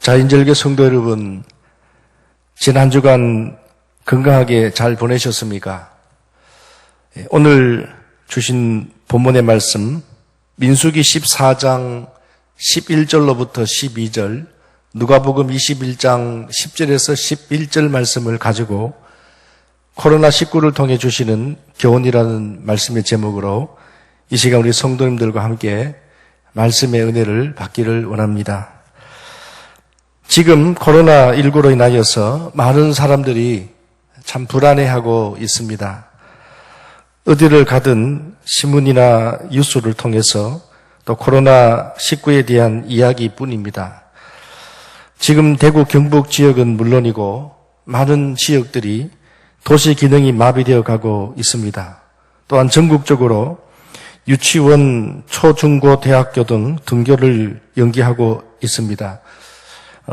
자인절교 성도 여러분, 지난 주간 건강하게 잘 보내셨습니까? 오늘 주신 본문의 말씀, 민수기 14장 11절로부터 12절, 누가복음 21장 10절에서 11절 말씀을 가지고 코로나19를 통해 주시는 교훈이라는 말씀의 제목으로 이 시간 우리 성도님들과 함께 말씀의 은혜를 받기를 원합니다. 지금 코로나19로 인하여서 많은 사람들이 참 불안해하고 있습니다. 어디를 가든 신문이나 뉴스를 통해서 또 코로나19에 대한 이야기뿐입니다. 지금 대구 경북 지역은 물론이고 많은 지역들이 도시 기능이 마비되어 가고 있습니다. 또한 전국적으로 유치원, 초중고, 대학교 등 등교를 연기하고 있습니다.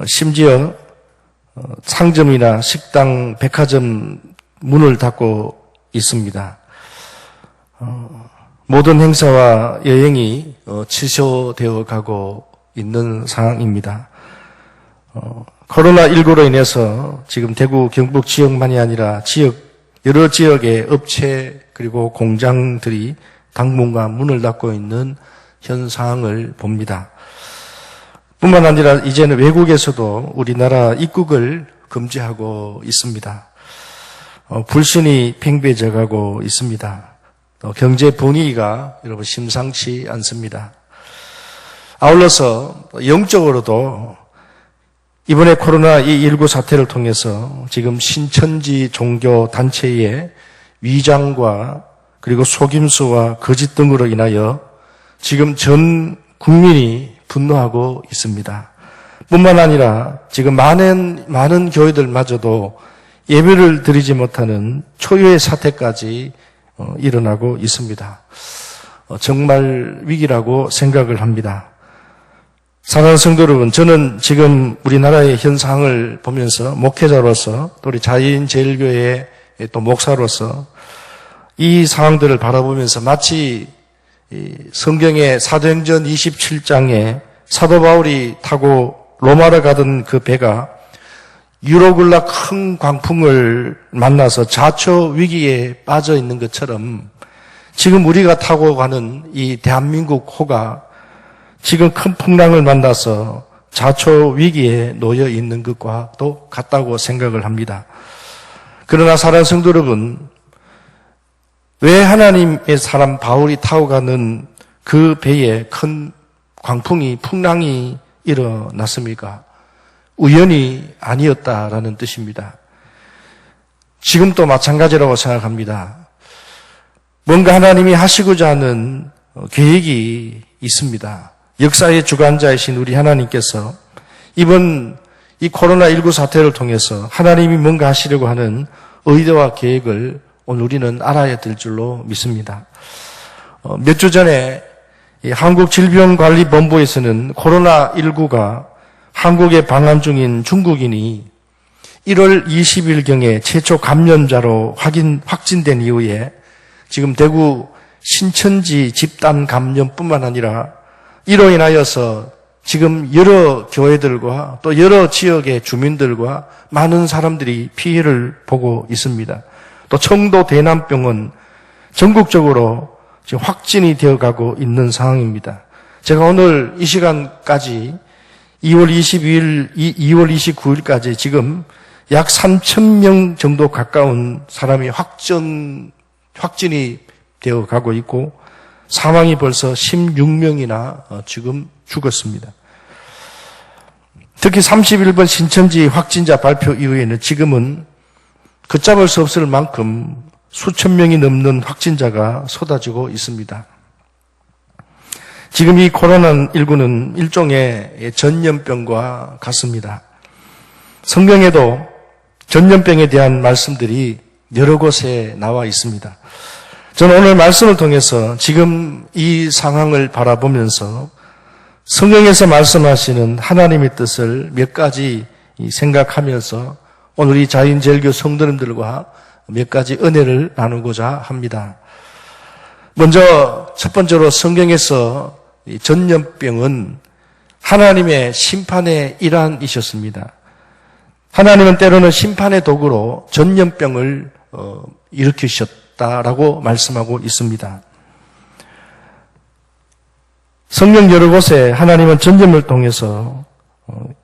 심지어 상점이나 식당, 백화점 문을 닫고 있습니다. 모든 행사와 여행이 취소되어 가고 있는 상황입니다. 코로나19로 인해서 지금 대구 경북 지역만이 아니라 여러 지역의 업체 그리고 공장들이 당분간 문을 닫고 있는 현 상황을 봅니다. 뿐만 아니라 이제는 외국에서도 우리나라 입국을 금지하고 있습니다. 불신이 팽배해져 가고 있습니다. 경제 분위기가 여러분 심상치 않습니다. 아울러서 영적으로도 이번에 코로나19 사태를 통해서 지금 신천지 종교 단체의 위장과 그리고 속임수와 거짓 등으로 인하여 지금 전 국민이 분노하고 있습니다. 뿐만 아니라 지금 많은 교회들마저도 예배를 드리지 못하는 초유의 사태까지 일어나고 있습니다. 정말 위기라고 생각을 합니다. 사랑하는 성도 여러분, 저는 지금 우리나라의 현상을 보면서 목회자로서 또 우리 자인제일교회의 또 목사로서 이 상황들을 바라보면서 마치 성경의 사도행전 27장에 사도 바울이 타고 로마로 가던 그 배가 유로굴라 큰 광풍을 만나서 자초 위기에 빠져 있는 것처럼 지금 우리가 타고 가는 이 대한민국 호가 지금 큰 풍랑을 만나서 자초 위기에 놓여 있는 것과도 같다고 생각을 합니다. 그러나 사랑하는 성도 여러분, 왜 하나님의 사람 바울이 타고 가는 그 배에 큰 광풍이, 풍랑이 일어났습니까? 우연이 아니었다라는 뜻입니다. 지금도 마찬가지라고 생각합니다. 뭔가 하나님이 하시고자 하는 계획이 있습니다. 역사의 주관자이신 우리 하나님께서 이번 이 코로나19 사태를 통해서 하나님이 뭔가 하시려고 하는 의도와 계획을 오늘 우리는 알아야 될 줄로 믿습니다. 몇 주 전에 한국질병관리본부에서는 코로나19가 한국에 방한 중인 중국인이 1월 20일경에 최초 감염자로 확진된 이후에 지금 대구 신천지 집단 감염뿐만 아니라 이로 인하여서 지금 여러 교회들과 또 여러 지역의 주민들과 많은 사람들이 피해를 보고 있습니다. 또 청도 대남병원 전국적으로 지금 확진이 되어가고 있는 상황입니다. 제가 오늘 이 시간까지 2월 29일까지 지금 약 3,000명 정도 가까운 사람이 확진이 되어가고 있고 사망이 벌써 16명이나 지금 죽었습니다. 특히 31번 신천지 확진자 발표 이후에는 지금은 걷잡을 수 없을 만큼 수천 명이 넘는 확진자가 쏟아지고 있습니다. 지금 이 코로나19는 일종의 전염병과 같습니다. 성경에도 전염병에 대한 말씀들이 여러 곳에 나와 있습니다. 저는 오늘 말씀을 통해서 지금 이 상황을 바라보면서 성경에서 말씀하시는 하나님의 뜻을 몇 가지 생각하면서 오늘 이 자인제일교 성도님들과 몇 가지 은혜를 나누고자 합니다. 먼저 첫 번째로 성경에서 이 전염병은 하나님의 심판의 일환이셨습니다. 하나님은 때로는 심판의 도구로 전염병을 일으키셨다라고 말씀하고 있습니다. 성경 여러 곳에 하나님은 전염을 통해서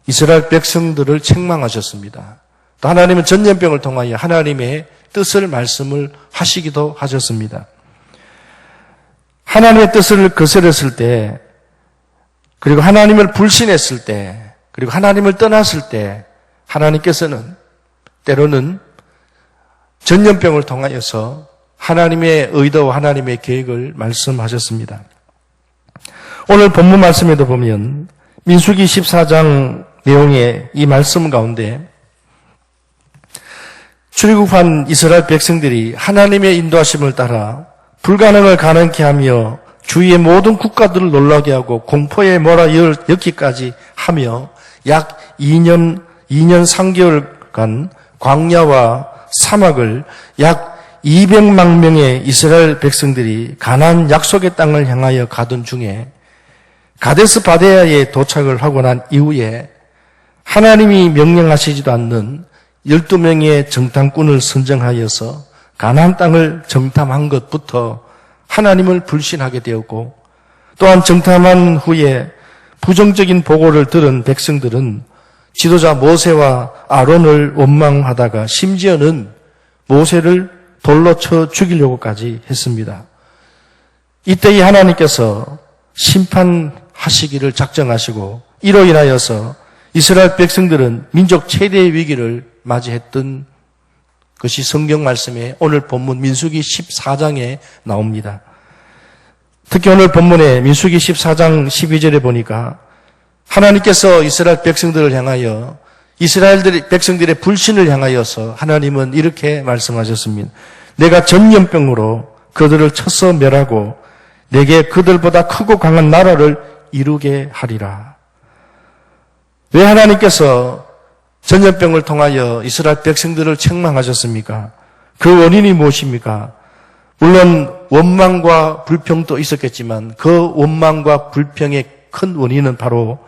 이스라엘 백성들을 책망하셨습니다. 또 하나님은 전염병을 통하여 하나님의 뜻을 말씀을 하시기도 하셨습니다. 하나님의 뜻을 거스렸을 때, 그리고 하나님을 불신했을 때, 그리고 하나님을 떠났을 때 하나님께서는 때로는 전염병을 통하여서 하나님의 의도와 하나님의 계획을 말씀하셨습니다. 오늘 본문 말씀에도 보면 민수기 14장 내용의 이 말씀 가운데 출애굽한 이스라엘 백성들이 하나님의 인도하심을 따라 불가능을 가능케 하며 주위의 모든 국가들을 놀라게 하고 공포에 몰아넣기까지 하며 약 2년 3개월간 광야와 사막을 약 200만 명의 이스라엘 백성들이 가나안 약속의 땅을 향하여 가던 중에 가데스 바네아에 도착을 하고 난 이후에 하나님이 명령하시지도 않는 12명의 정탐꾼을 선정하여서 가나안 땅을 정탐한 것부터 하나님을 불신하게 되었고, 또한 정탐한 후에 부정적인 보고를 들은 백성들은 지도자 모세와 아론을 원망하다가 심지어는 모세를 돌로 쳐 죽이려고까지 했습니다. 이때에 하나님께서 심판하시기를 작정하시고, 이로 인하여서 이스라엘 백성들은 민족 최대의 위기를 맞이했던 것이 성경 말씀에 오늘 본문 민수기 14장에 나옵니다. 특히 오늘 본문에 민수기 14장 12절에 보니까 하나님께서 이스라엘 백성들을 향하여 이스라엘 백성들의 불신을 향하여서 하나님은 이렇게 말씀하셨습니다. 내가 전염병으로 그들을 쳐서 멸하고 내게 그들보다 크고 강한 나라를 이루게 하리라. 왜 하나님께서 전염병을 통하여 이스라엘 백성들을 책망하셨습니까? 그 원인이 무엇입니까? 물론 원망과 불평도 있었겠지만 그 원망과 불평의 큰 원인은 바로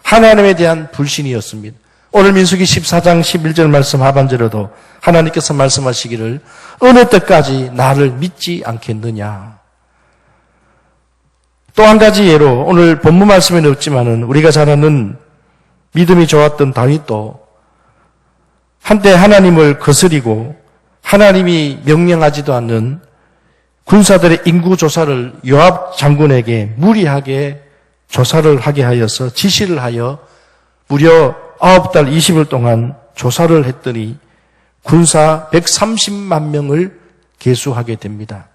하나님에 대한 불신이었습니다. 오늘 민수기 14장 11절 말씀 하반절에도 하나님께서 말씀하시기를 어느 때까지 나를 믿지 않겠느냐. 또 한 가지 예로 오늘 본문 말씀에는 없지만은 우리가 잘 아는 믿음이 좋았던 다윗도 한때 하나님을 거스리고 하나님이 명령하지도 않는 군사들의 인구 조사를 요압 장군에게 무리하게 조사를 하게 하여서 지시를 하여 무려 9달 20일 동안 조사를 했더니 군사 130만 명을 계수하게 됩니다.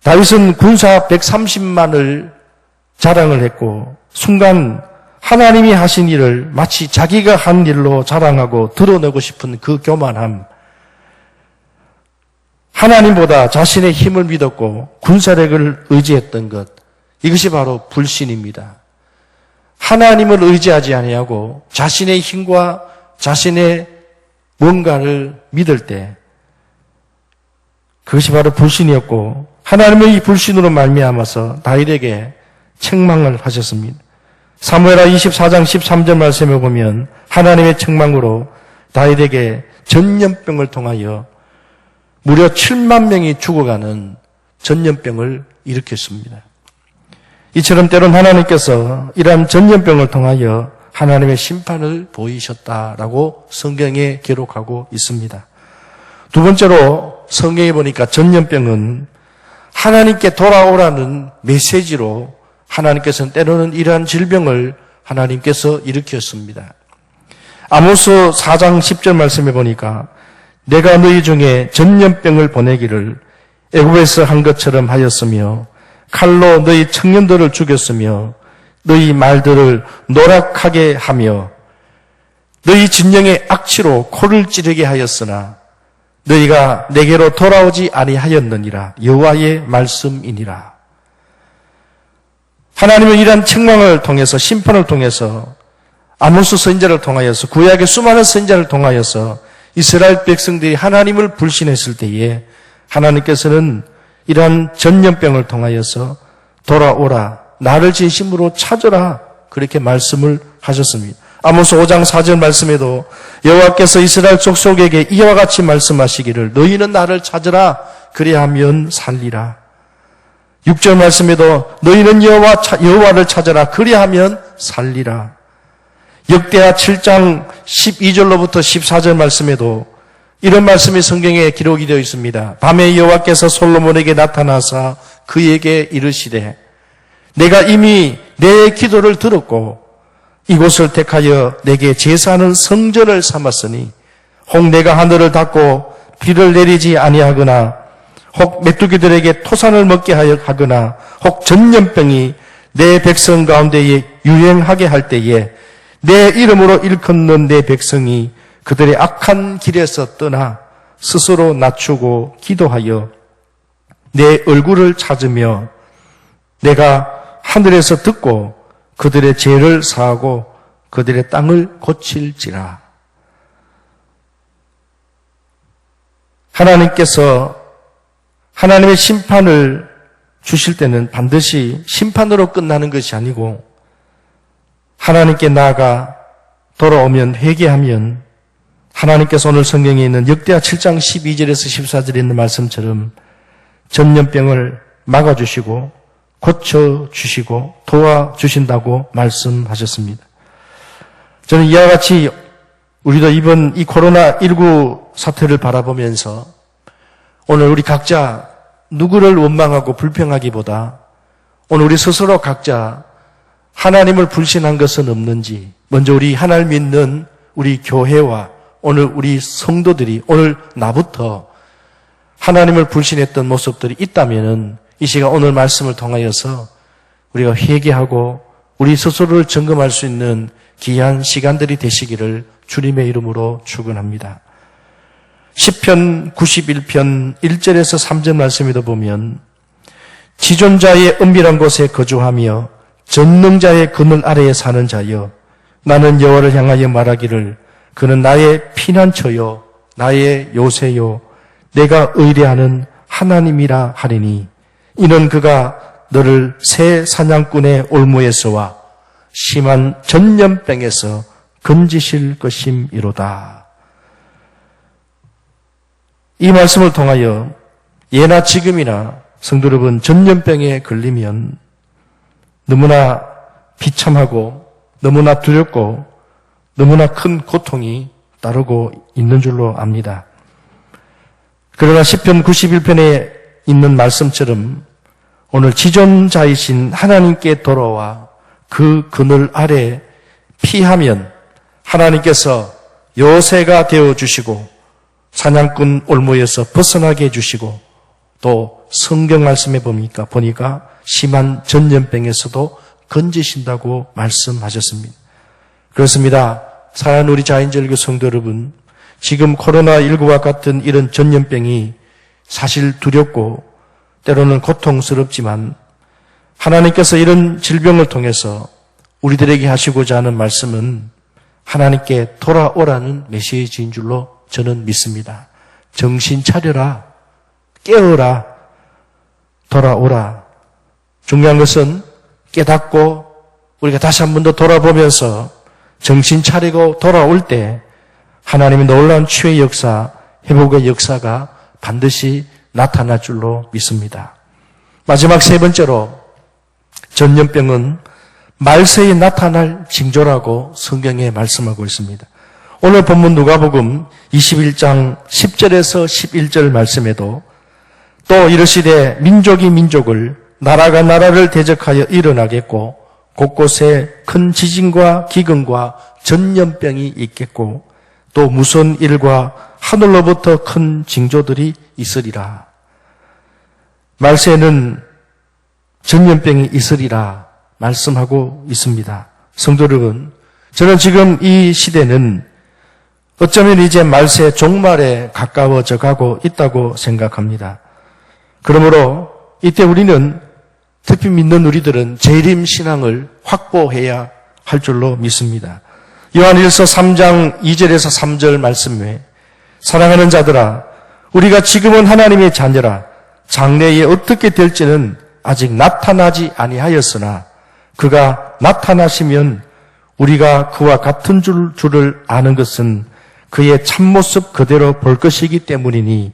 다윗은 군사 130만을 자랑을 했고 순간 하나님이 하신 일을 마치 자기가 한 일로 자랑하고 드러내고 싶은 그 교만함, 하나님보다 자신의 힘을 믿었고 군사력을 의지했던 것, 이것이 바로 불신입니다. 하나님을 의지하지 아니하고 자신의 힘과 자신의 뭔가를 믿을 때 그것이 바로 불신이었고 하나님의 이 불신으로 말미암아서 다윗에게 책망을 하셨습니다. 사무엘하 24장 13절 말씀에 보면 하나님의 책망으로 다윗에게 전염병을 통하여 무려 7만 명이 죽어가는 전염병을 일으켰습니다. 이처럼 때론 하나님께서 이러한 전염병을 통하여 하나님의 심판을 보이셨다라고 성경에 기록하고 있습니다. 두 번째로 성경에 보니까 전염병은 하나님께 돌아오라는 메시지로 하나님께서는 때로는 이러한 질병을 하나님께서 일으켰습니다. 아모스 4장 10절 말씀에 보니까 내가 너희 중에 전염병을 보내기를 애굽에서 한 것처럼 하였으며 칼로 너희 청년들을 죽였으며 너희 말들을 노랗게 하며 너희 진영의 악취로 코를 찌르게 하였으나 너희가 내게로 돌아오지 아니하였느니라. 여호와의 말씀이니라. 하나님은 이러한 책망을 통해서 심판을 통해서 아모스 선지자를 통하여서 구약의 수많은 선지자를 통하여서 이스라엘 백성들이 하나님을 불신했을 때에 하나님께서는 이러한 전염병을 통하여서 돌아오라, 나를 진심으로 찾으라 그렇게 말씀을 하셨습니다. 아모스 5장 4절 말씀에도 여호와께서 이스라엘 족속에게 이와 같이 말씀하시기를 너희는 나를 찾으라 그리하면 살리라. 6절 말씀에도 너희는 여호와를 찾으라 그리하면 살리라. 역대하 7장 12절로부터 14절 말씀에도 이런 말씀이 성경에 기록이 되어 있습니다. 밤에 여호와께서 솔로몬에게 나타나사 그에게 이르시되 내가 이미 내 기도를 들었고 이곳을 택하여 내게 제사하는 성전을 삼았으니 혹 내가 하늘을 닫고 비를 내리지 아니하거나 혹 메뚜기들에게 토산을 먹게 하거나 혹 전염병이 내 백성 가운데에 유행하게 할 때에 내 이름으로 일컫는 내 백성이 그들의 악한 길에서 떠나 스스로 낮추고 기도하여 내 얼굴을 찾으며 내가 하늘에서 듣고 그들의 죄를 사하고 그들의 땅을 고칠지라. 하나님께서 하나님의 심판을 주실 때는 반드시 심판으로 끝나는 것이 아니고 하나님께 나아가 돌아오면 회개하면 하나님께서 오늘 성경에 있는 역대하 7장 12절에서 14절에 있는 말씀처럼 전염병을 막아주시고 고쳐주시고 도와주신다고 말씀하셨습니다. 저는 이와 같이 우리도 이번 이 코로나19 사태를 바라보면서 오늘 우리 각자 누구를 원망하고 불평하기보다 오늘 우리 스스로 각자 하나님을 불신한 것은 없는지 먼저 우리 하나님 믿는 우리 교회와 오늘 우리 성도들이 오늘 나부터 하나님을 불신했던 모습들이 있다면은 이 시간 오늘 말씀을 통하여서 우리가 회개하고 우리 스스로를 점검할 수 있는 귀한 시간들이 되시기를 주님의 이름으로 축원합니다. 시편 91편 1절에서 3절 말씀에도 보면 지존자의 은밀한 곳에 거주하며 전능자의 그늘 아래에 사는 자여 나는 여호와를 향하여 말하기를 그는 나의 피난처요 나의 요새요 내가 의뢰하는 하나님이라 하리니 이는 그가 너를 새 사냥꾼의 올무에서와 심한 전염병에서 건지실 것임이로다. 이 말씀을 통하여 예나 지금이나 성도 여러분 전염병에 걸리면 너무나 비참하고 너무나 두렵고 너무나 큰 고통이 따르고 있는 줄로 압니다. 그러나 시편 91편에 있는 말씀처럼 오늘 지존자이신 하나님께 돌아와 그 그늘 아래 피하면 하나님께서 요새가 되어주시고 사냥꾼 올무에서 벗어나게 해주시고 또 성경 말씀에 보니까 심한 전염병에서도 건지신다고 말씀하셨습니다. 그렇습니다. 사랑하는 우리 자인절교 성도 여러분, 지금 코로나19와 같은 이런 전염병이 사실 두렵고 때로는 고통스럽지만 하나님께서 이런 질병을 통해서 우리들에게 하시고자 하는 말씀은 하나님께 돌아오라는 메시지인 줄로 저는 믿습니다. 정신 차려라, 깨어라, 돌아오라. 중요한 것은 깨닫고 우리가 다시 한 번 더 돌아보면서 정신 차리고 돌아올 때 하나님의 놀라운 치유의 역사, 회복의 역사가 반드시 나타날 줄로 믿습니다. 마지막 세 번째로 전염병은 말세에 나타날 징조라고 성경에 말씀하고 있습니다. 오늘 본문 누가복음 21장 10절에서 11절 말씀에도 또 이르시되 민족이 민족을 나라가 나라를 대적하여 일어나겠고 곳곳에 큰 지진과 기근과 전염병이 있겠고 또 무서운 일과 하늘로부터 큰 징조들이 있으리라. 말세에는 전염병이 있으리라 말씀하고 있습니다. 성도 여러분, 저는 지금 이 시대는 어쩌면 이제 말세 종말에 가까워져 가고 있다고 생각합니다. 그러므로 이때 우리는 특히 믿는 우리들은 재림 신앙을 확보해야 할 줄로 믿습니다. 요한일서 3장 2절에서 3절 말씀에 사랑하는 자들아 우리가 지금은 하나님의 자녀라 장래에 어떻게 될지는 아직 나타나지 아니하였으나 그가 나타나시면 우리가 그와 같은 줄을 아는 것은 그의 참모습 그대로 볼 것이기 때문이니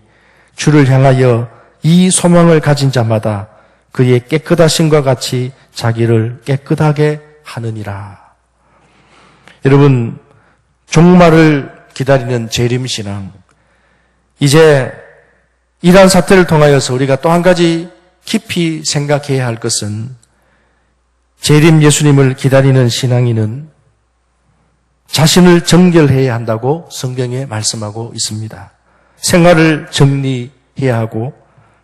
주를 향하여 이 소망을 가진 자마다 그의 깨끗하심과 같이 자기를 깨끗하게 하느니라. 여러분, 종말을 기다리는 재림신앙, 이제 이러한 사태를 통하여서 우리가 또 한 가지 깊이 생각해야 할 것은 재림 예수님을 기다리는 신앙인은 자신을 정결해야 한다고 성경에 말씀하고 있습니다. 생활을 정리해야 하고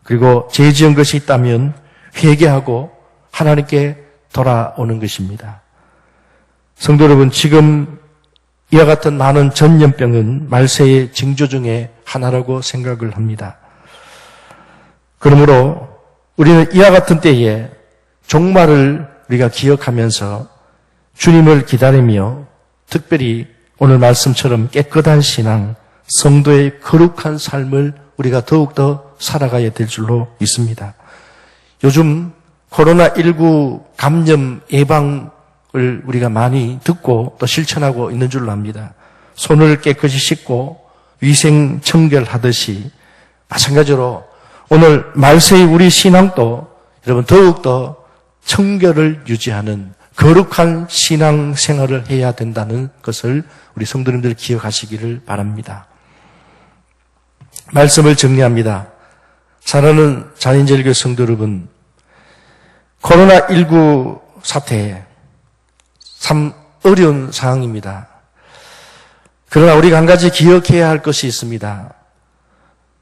그리고 죄 지은 것이 있다면 회개하고 하나님께 돌아오는 것입니다. 성도 여러분, 지금 이와 같은 많은 전염병은 말세의 징조 중에 하나라고 생각을 합니다. 그러므로 우리는 이와 같은 때에 종말을 우리가 기억하면서 주님을 기다리며 특별히 오늘 말씀처럼 깨끗한 신앙, 성도의 거룩한 삶을 우리가 더욱더 살아가야 될 줄로 믿습니다. 요즘 코로나19 감염 예방을 우리가 많이 듣고 또 실천하고 있는 줄로 압니다. 손을 깨끗이 씻고 위생 청결하듯이 마찬가지로 오늘 말세의 우리 신앙도 여러분 더욱더 청결을 유지하는 거룩한 신앙 생활을 해야 된다는 것을 우리 성도님들 기억하시기를 바랍니다. 말씀을 정리합니다. 사랑하는 자인절교 성도 여러분, 코로나19 사태에 참 어려운 상황입니다. 그러나 우리가 한 가지 기억해야 할 것이 있습니다.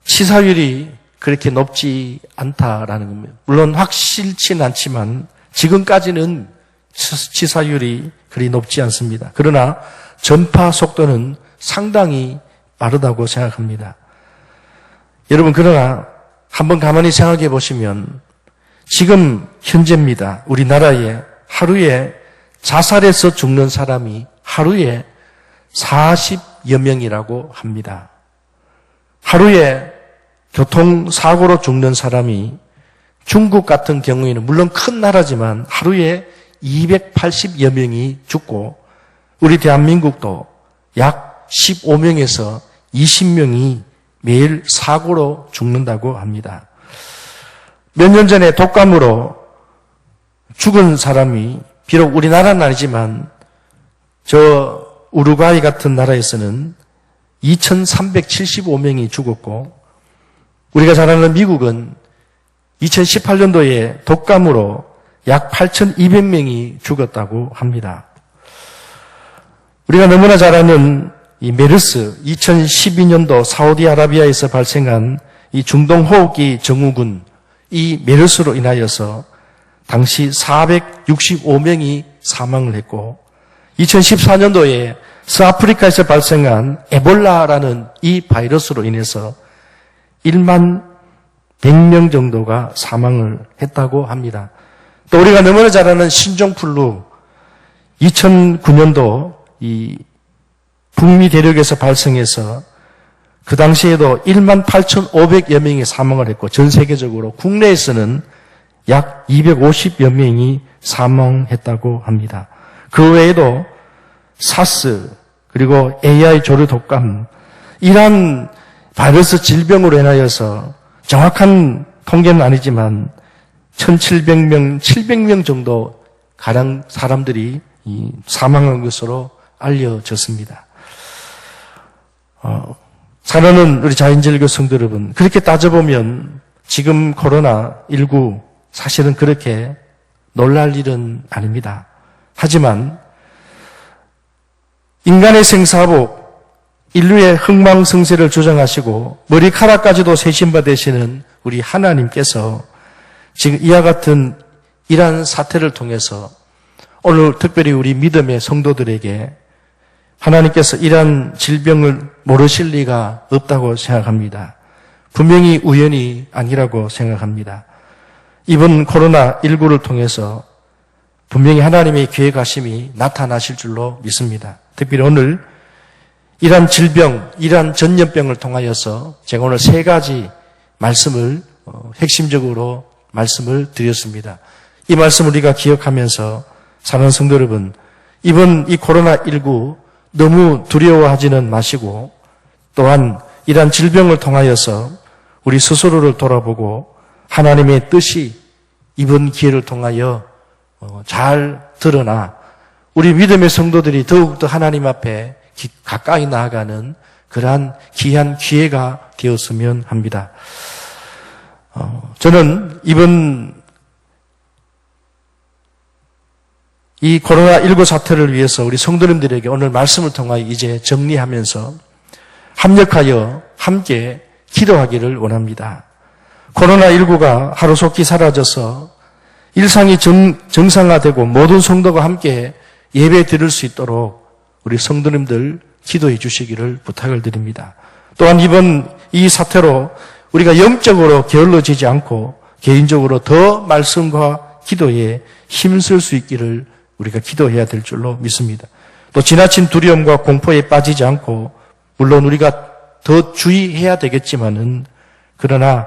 치사율이 그렇게 높지 않다라는 겁니다. 물론 확실치는 않지만 지금까지는 치사율이 그리 높지 않습니다. 그러나 전파 속도는 상당히 빠르다고 생각합니다. 여러분, 그러나 한번 가만히 생각해 보시면 지금 현재입니다. 우리나라에 하루에 자살해서 죽는 사람이 하루에 40여 명이라고 합니다. 하루에 교통사고로 죽는 사람이 중국 같은 경우에는 물론 큰 나라지만 하루에 280여 명이 죽고 우리 대한민국도 약 15명에서 20명이 매일 사고로 죽는다고 합니다. 몇 년 전에 독감으로 죽은 사람이 비록 우리나라는 아니지만 저 우루과이 같은 나라에서는 2,375명이 죽었고 우리가 잘 아는 미국은 2018년도에 독감으로 약 8,200명이 죽었다고 합니다. 우리가 너무나 잘 아는 이 메르스, 2012년도 사우디아라비아에서 발생한 이 중동호흡기 증후군, 이 메르스로 인하여서 당시 465명이 사망을 했고 2014년도에 서아프리카에서 발생한 에볼라라는 이 바이러스로 인해서 1만 100명 정도가 사망을 했다고 합니다. 또 우리가 너무나 잘 아는 신종플루, 2009년도 이 북미 대륙에서 발생해서 그 당시에도 1만 8,500여 명이 사망을 했고 전 세계적으로 국내에서는 약 250여 명이 사망했다고 합니다. 그 외에도 사스 그리고 AI 조류 독감 이러한 바이러스 질병으로 인하여서 정확한 통계는 아니지만 1,700명, 700명 정도 가량 사람들이 사망한 것으로 알려졌습니다. 사랑하는 우리 자인절교 성도 여러분, 그렇게 따져보면 지금 코로나19 사실은 그렇게 놀랄 일은 아닙니다. 하지만 인간의 생사복, 인류의 흥망성쇠를 조정하시고 머리카락까지도 세신바 되시는 우리 하나님께서 지금 이와 같은 이러한 사태를 통해서 오늘 특별히 우리 믿음의 성도들에게 하나님께서 이러한 질병을 모르실 리가 없다고 생각합니다. 분명히 우연이 아니라고 생각합니다. 이번 코로나19를 통해서 분명히 하나님의 계획하심이 나타나실 줄로 믿습니다. 특별히 오늘 이러한 질병, 이러한 전염병을 통하여서 제가 오늘 3가지 말씀을 핵심적으로 말씀을 드렸습니다. 이 말씀을 우리가 기억하면서 사랑하는 성도 여러분, 이번 이 코로나19 너무 두려워하지는 마시고 또한 이러한 질병을 통하여서 우리 스스로를 돌아보고 하나님의 뜻이 이번 기회를 통하여 잘 드러나 우리 믿음의 성도들이 더욱더 하나님 앞에 가까이 나아가는 그러한 귀한 기회가 되었으면 합니다. 저는 이번 이 코로나19 사태를 위해서 우리 성도님들에게 오늘 말씀을 통하여 이제 정리하면서 합력하여 함께 기도하기를 원합니다. 코로나19가 하루속히 사라져서 일상이 정상화되고 모든 성도가 함께 예배 드릴 수 있도록 우리 성도님들 기도해 주시기를 부탁을 드립니다. 또한 이번 이 사태로 우리가 영적으로 게을러지지 않고 개인적으로 더 말씀과 기도에 힘쓸 수 있기를 우리가 기도해야 될 줄로 믿습니다. 또 지나친 두려움과 공포에 빠지지 않고 물론 우리가 더 주의해야 되겠지만은 그러나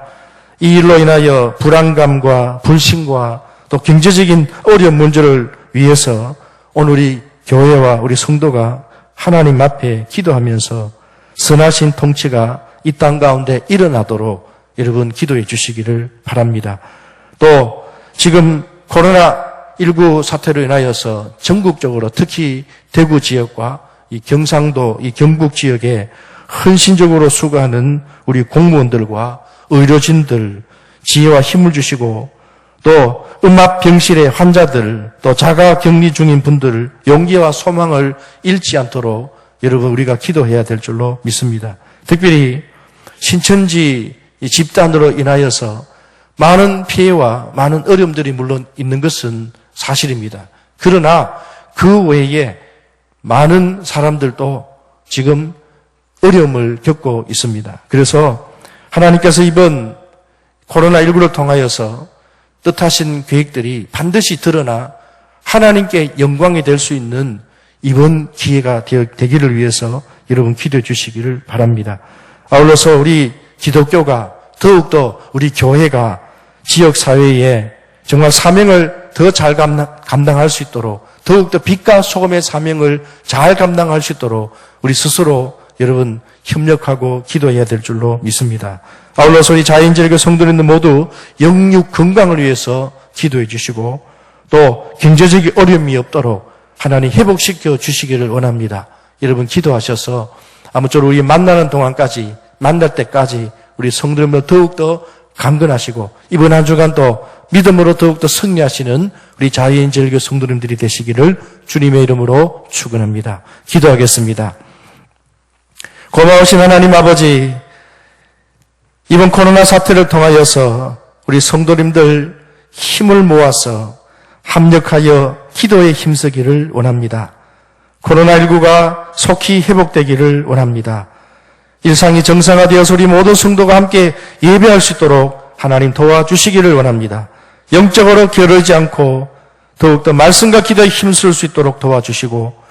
이 일로 인하여 불안감과 불신과 또 경제적인 어려운 문제를 위해서 오늘 우리 교회와 우리 성도가 하나님 앞에 기도하면서 선하신 통치가 이 땅 가운데 일어나도록 여러분 기도해 주시기를 바랍니다. 또 지금 코로나19 사태로 인하여서 전국적으로 특히 대구 지역과 이 경상도, 이 경북 지역에 헌신적으로 수고하는 우리 공무원들과 의료진들 지혜와 힘을 주시고 또 음압병실의 환자들 또 자가격리 중인 분들 용기와 소망을 잃지 않도록 여러분 우리가 기도해야 될 줄로 믿습니다. 특별히 신천지 집단으로 인하여서 많은 피해와 많은 어려움들이 물론 있는 것은 사실입니다. 그러나 그 외에 많은 사람들도 지금 어려움을 겪고 있습니다. 그래서 하나님께서 이번 코로나19를 통하여서 뜻하신 계획들이 반드시 드러나 하나님께 영광이 될 수 있는 이번 기회가 되기를 위해서 여러분 기도해 주시기를 바랍니다. 아울러서 우리 기독교가 더욱더 우리 교회가 지역사회에 정말 사명을 더 잘 감당할 수 있도록 더욱더 빛과 소금의 사명을 잘 감당할 수 있도록 우리 스스로 여러분 협력하고 기도해야 될 줄로 믿습니다. 아울러서 우리 자연절교 성도님들 모두 영육 건강을 위해서 기도해 주시고 또 경제적인 어려움이 없도록 하나님 회복시켜 주시기를 원합니다. 여러분 기도하셔서 아무쪼록 우리 만나는 동안까지 만날 때까지 우리 성도님들 더욱더 강건하시고 이번 한 주간 또 믿음으로 더욱더 승리하시는 우리 자연절교 성도님들이 되시기를 주님의 이름으로 축원합니다. 기도하겠습니다. 고마우신 하나님 아버지, 이번 코로나 사태를 통하여서 우리 성도님들 힘을 모아서 합력하여 기도에 힘쓰기를 원합니다. 코로나19가 속히 회복되기를 원합니다. 일상이 정상화되어서 우리 모든 성도가 함께 예배할 수 있도록 하나님 도와주시기를 원합니다. 영적으로 게으르지 않고 더욱더 말씀과 기도에 힘쓸 수 있도록 도와주시고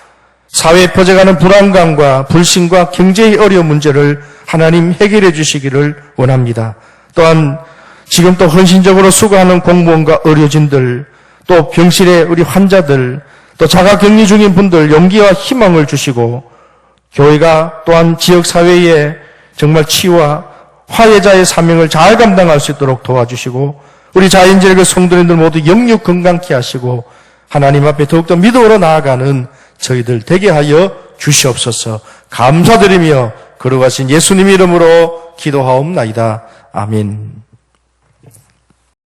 사회에 퍼져가는 불안감과 불신과 경제의 어려운 문제를 하나님 해결해 주시기를 원합니다. 또한 지금 또 헌신적으로 수고하는 공무원과 의료진들, 또 병실의 우리 환자들, 또 자가격리 중인 분들 용기와 희망을 주시고 교회가 또한 지역사회에 정말 치유와 화해자의 사명을 잘 감당할 수 있도록 도와주시고 우리 자연절교 성도님들 모두 영육 건강케 하시고 하나님 앞에 더욱더 믿음으로 나아가는 저희들 되게 하여 주시옵소서. 감사드리며 거룩하신 예수님 이름으로 기도하옵나이다. 아멘.